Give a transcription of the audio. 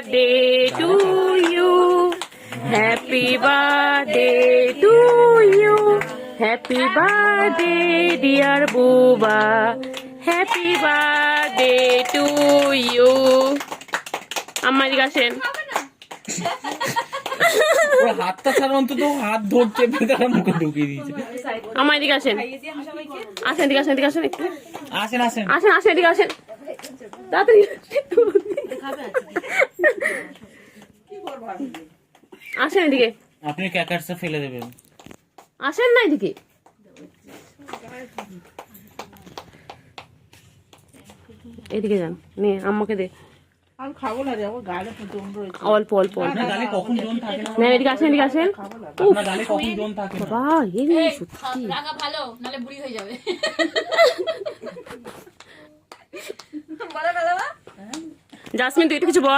Birthday to you, happy birthday to you, happy birthday dear Buba, happy birthday to you. আমার দিকে আসেন। হাতটা ছাড়া অন্তত হাত ধরছে, মুখে ঢুকিয়ে দিয়েছে। আমার দিকে আসেন, আসেন এদিকে, আসেন এদিকে, আসেন একটু, আসেন আসেন আসেন আসেন এদিকে আসেন তাড়াতাড়ি। আসেন এদিকে, আপনি ক্যাকারসটা ফেলে দেবেন। আসেন না এদিকে। এদিকে যান, নে আম্মাকে দে। আমি খাবো না রে, আমার গালে প্রচন্ড হয়েছে। অল্প অল্প অল্প। আপনার গালে কখন জোন থাকে না? না এদিকে আসেন, এদিকে আসেন। আপনার গালে কখন জোন থাকে না? বাবা এই রে, সত্যি রাখা ভালো, নালে বুড়ি হয়ে যাবে। জাসমিন তুই একটু কিছু বল।